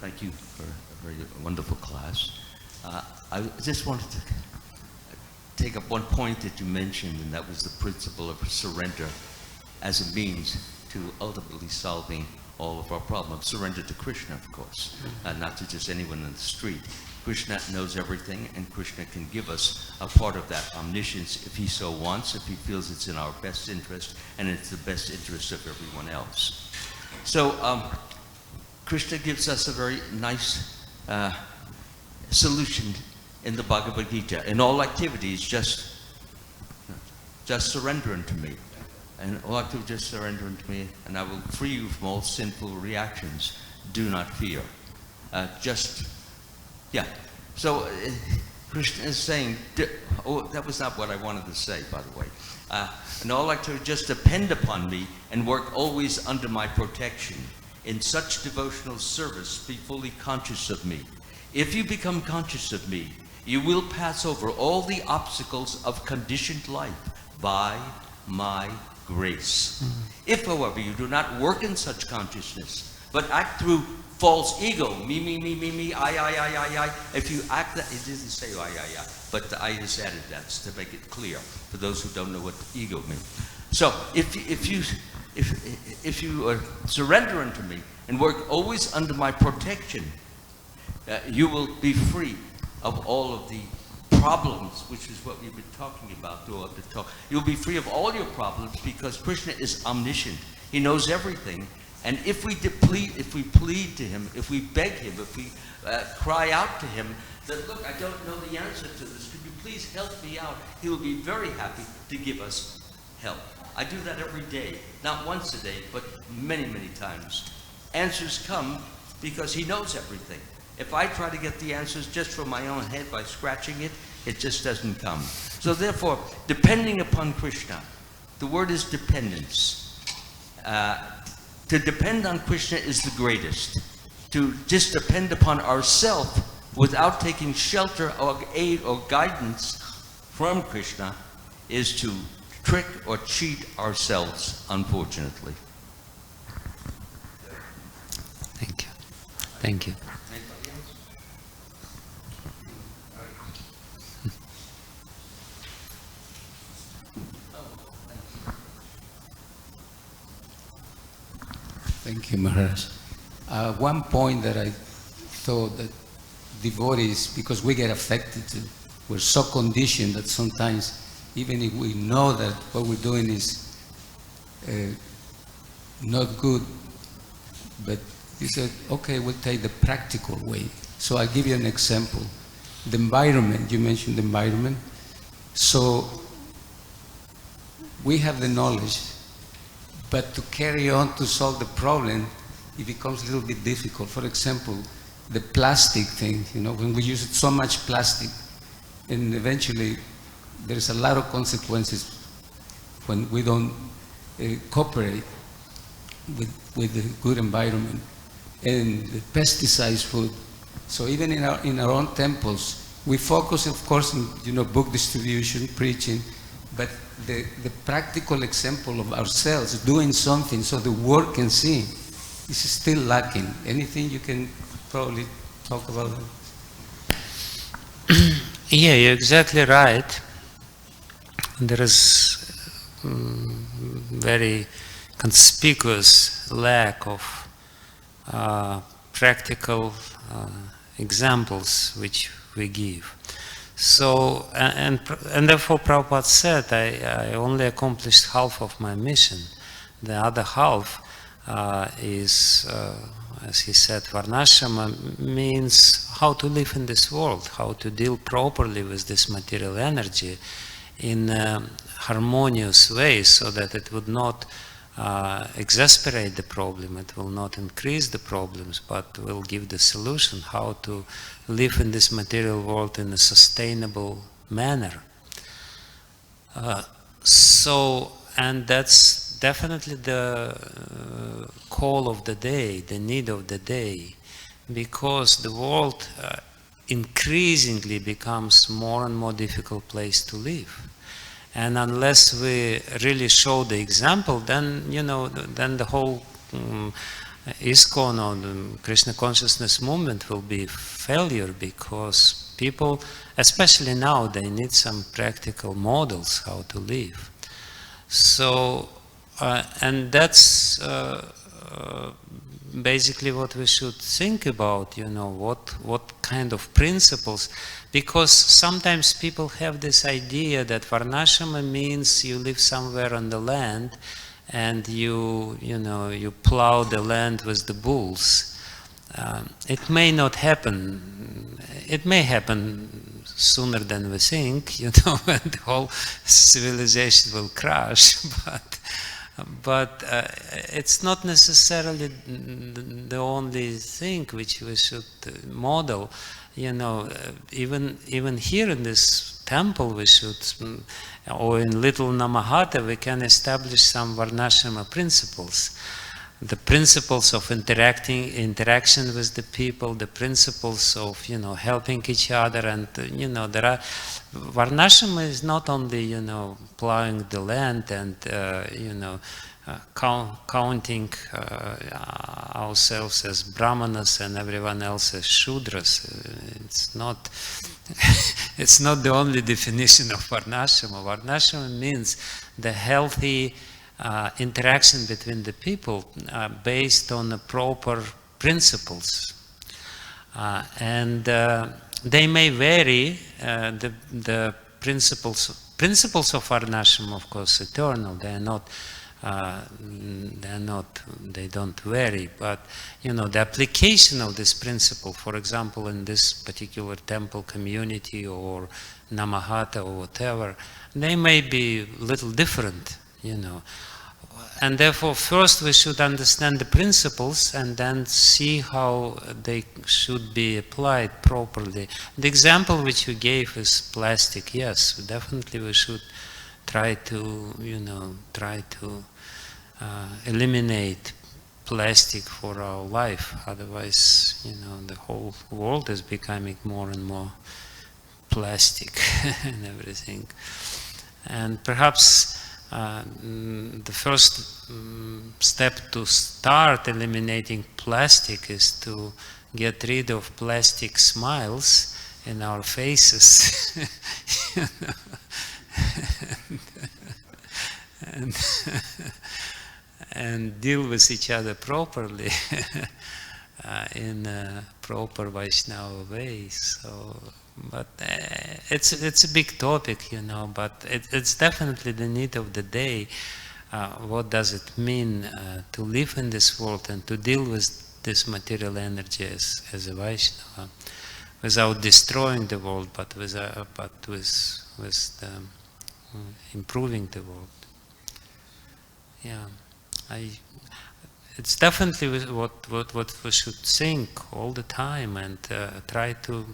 E: Thank you for a very wonderful class. I just wanted to take up one point that you mentioned, and that was the principle of surrender as a means to ultimately solving all of our problems. Surrender to Krishna, of course, not to just anyone in the street. Krishna knows everything, and Krishna can give us a part of that omniscience if he so wants, if he feels it's in our best interest, and it's the best interest of everyone else. So Krishna gives us a very nice solution in the Bhagavad Gita. In all activities, just surrender unto me. And all activities, just surrender unto me, and I will free you from all sinful reactions. Do not fear. Just Yeah. So Krishna is saying, oh, that was not what I wanted to say, by the way. And all like to just depend upon me and work always under my protection. In such devotional service, be fully conscious of me. If you become conscious of me, you will pass over all the obstacles of conditioned life by my grace. If, however, you do not work in such consciousness, but act through false ego, me, I. If you act that, it doesn't say I, but I just added that to make it clear for those who don't know what ego means. So if you surrender unto me and work always under my protection, you will be free of all of the problems, which is what we've been talking about throughout the talk. You'll be free of all your problems because Krishna is omniscient. He knows everything. And if we plead to him, if we beg him, if we cry out to him, that look, I don't know the answer to this, could you please help me out? He will be very happy to give us help. I do that every day, not once a day, but many, many times. Answers come because he knows everything. If I try to get the answers just from my own head by scratching it, it just doesn't come. So therefore, depending upon Krishna, the word is dependence. To depend on Krishna is the greatest. To just depend upon ourselves without taking shelter or aid or guidance from Krishna is to trick or cheat ourselves, unfortunately.
A: Thank you. Thank you.
F: Thank you, Maharaj. One point that I thought that devotees, because we get affected, we're so conditioned that sometimes, even if we know that what we're doing is not good, but you said, okay, we'll take the practical way. So I'll give you an example. The environment, you mentioned the environment. So we have the knowledge, but to carry on to solve the problem, it becomes a little bit difficult. For example, the plastic thing, when we use so much plastic, and eventually there's a lot of consequences when we don't cooperate with the good environment. And the pesticides food. So even in our own temples, we focus, of course, on book distribution, preaching, but the practical example of ourselves doing something so the world can see is still lacking. Anything you can probably talk about that?
A: Yeah, you're exactly right. There is very conspicuous lack of practical examples which we give. So, and therefore Prabhupada said, I only accomplished half of my mission. The other half is, as he said, Varnashrama means how to live in this world, how to deal properly with this material energy in a harmonious way so that it would not exasperate the problem, it will not increase the problems, but will give the solution how to live in this material world in a sustainable manner. And that's definitely the call of the day, the need of the day, because the world increasingly becomes more and more difficult place to live. And unless we really show the example, then then the whole ISKCON or the Krishna consciousness movement will be failure, because people, especially now, they need some practical models how to live. So, and that's basically what we should think about. What kind of principles. Because sometimes people have this idea that Varnashrama means you live somewhere on the land and you plow the land with the bulls. It may not happen. It may happen sooner than we think, and the whole civilization will crash. But it's not necessarily the only thing which we should model. even here in this temple we should, or in little Namahata, we can establish some Varnashrama principles. The principles of interaction with the people, the principles of, helping each other, and, there are, Varnashrama is not only, plowing the land and, counting ourselves as Brahmanas and everyone else as Shudras. It's not the only definition of Varnashrama. Varnashrama means the healthy interaction between the people based on the proper principles. And they may vary, the principles of Varnashrama, of course, eternal. They don't vary, but the application of this principle, for example, in this particular temple community or Namahata or whatever, they may be a little different, And therefore, first we should understand the principles and then see how they should be applied properly. The example which you gave is plastic. Yes, definitely we should try to, eliminate plastic for our life. Otherwise, the whole world is becoming more and more plastic and everything. And perhaps the first step to start eliminating plastic is to get rid of plastic smiles in our faces. and deal with each other properly in a proper Vaishnava way. So, but it's a big topic, but it's definitely the need of the day. What does it mean to live in this world and to deal with this material energy as a Vaishnava, without destroying the world, but with improving the world. Yeah, it's definitely what we should think all the time and try to,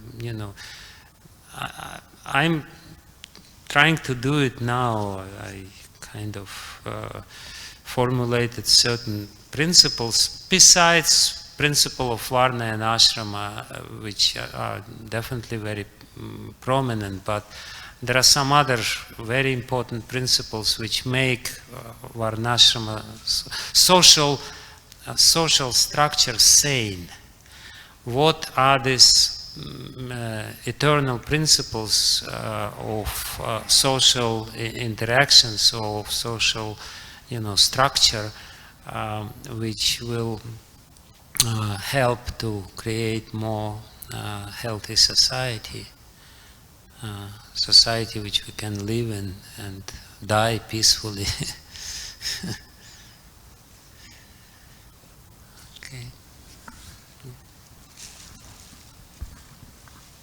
A: I'm trying to do it now. I kind of formulated certain principles besides principle of Varna and Ashrama, which are definitely very prominent, but there are some other very important principles which make Varnashrama social structure sane. What are these eternal principles of social interactions, of social, structure, which will help to create more healthy society, society which we can live in and die peacefully. Okay.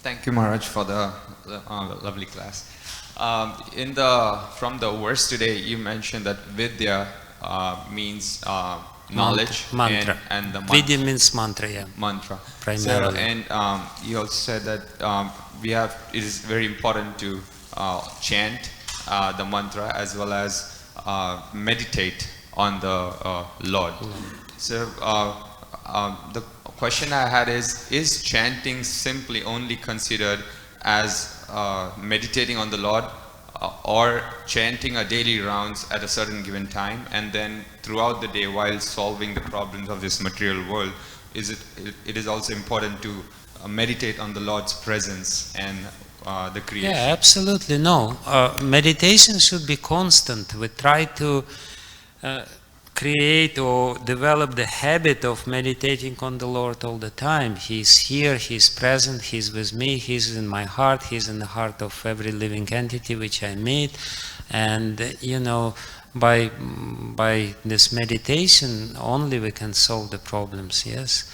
G: Thank you, Maharaj, for the lovely class. From the verse today, you mentioned that Vidya means knowledge.
A: Mantra.
G: And the mantra.
A: Vidya means mantra, yeah.
G: Mantra.
A: Primarily.
G: So, and you also said that it is very important to chant the mantra as well as meditate on the Lord. So the question I had is chanting simply only considered as meditating on the Lord, or chanting a daily rounds at a certain given time, and then throughout the day while solving the problems of this material world, it is also important to meditate on the Lord's presence and the creation?
A: Yeah, absolutely. No, meditation should be constant. We try to create or develop the habit of meditating on the Lord all the time. He's here, He's present, He's with me, He's in my heart, He's in the heart of every living entity which I meet. And by this meditation only we can solve the problems, yes.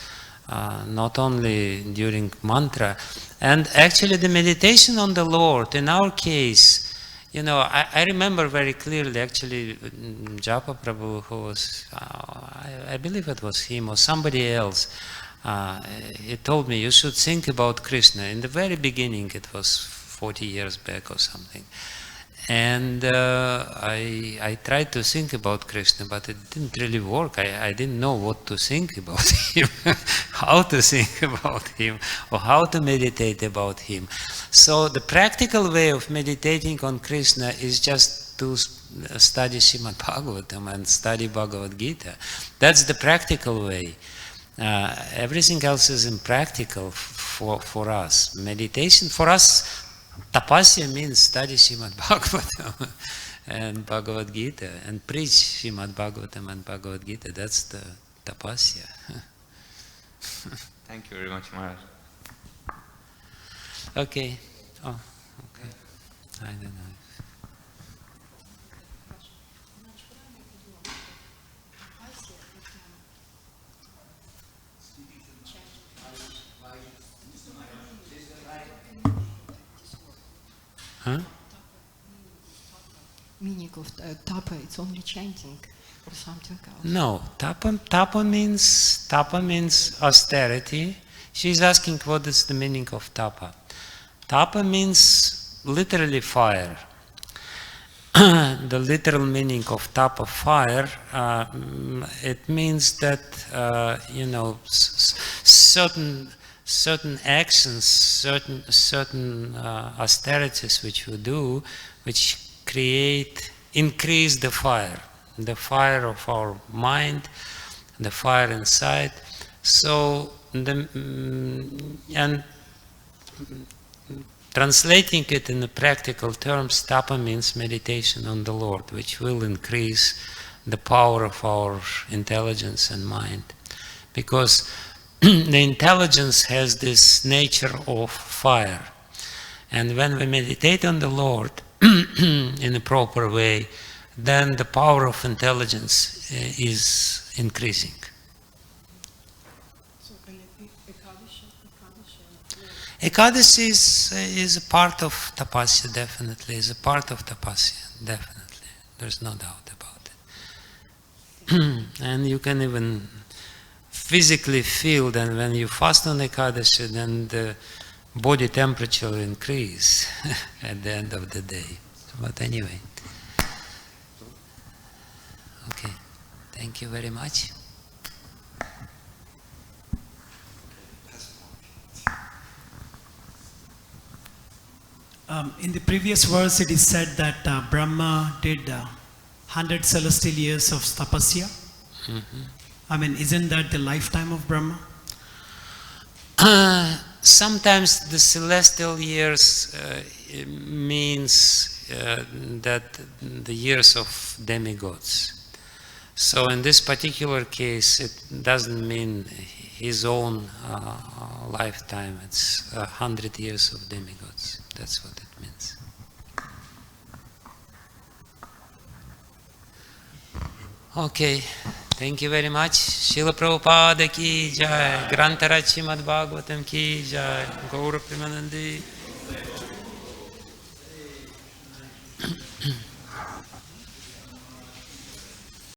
A: Not only during mantra. And actually the meditation on the Lord, in our case, I remember very clearly, actually, Japa Prabhu, who was, I believe it was him or somebody else, he told me, you should think about Krishna. In the very beginning, it was 40 years back or something. And I tried to think about Krishna, but it didn't really work. I didn't know what to think about him, how to think about him, or how to meditate about him. So the practical way of meditating on Krishna is just to study Srimad Bhagavatam and study Bhagavad Gita. That's the practical way. Everything else is impractical for us. Meditation, for us, tapasya means study Srimad Bhagavatam and Bhagavad Gita and preach Srimad Bhagavatam and Bhagavad Gita. That's the tapasya.
G: Thank you very much, Maharaj.
A: Okay. Oh, okay. I don't know. Huh?
H: Meaning of tapa, it's only chanting or something else?
A: No, tapa means austerity. She's asking what is the meaning of tapa. Tapa means literally fire. The literal meaning of tapa, fire, it means that certain actions, certain austerities which we do, which increase the fire of our mind, the fire inside. So, and translating it in the practical terms, tapa means meditation on the Lord, which will increase the power of our intelligence and mind. Because the intelligence has this nature of fire. And when we meditate on the Lord in a proper way, then the power of intelligence is increasing.
H: So,
A: Ekadashi is a part of tapasya, definitely. Is a part of tapasya, definitely. There's no doubt about it. And you can even physically feel that when you fast on Ekadashi, then the body temperature will increase at the end of the day. But anyway. Okay. Thank you very much.
I: In the previous verse, it is said that Brahma did 100 celestial years of tapasya.
A: Mm-hmm.
I: I mean, isn't that the lifetime of Brahma?
A: Sometimes the celestial years means that the years of demigods. So in this particular case, it doesn't mean his own lifetime. It's 100 years of demigods. That's what it means. Okay, thank you very much. Srila Prabhupada ki jai, Grantara Srimad Bhagavatam ki jai, Gaura Premanandi.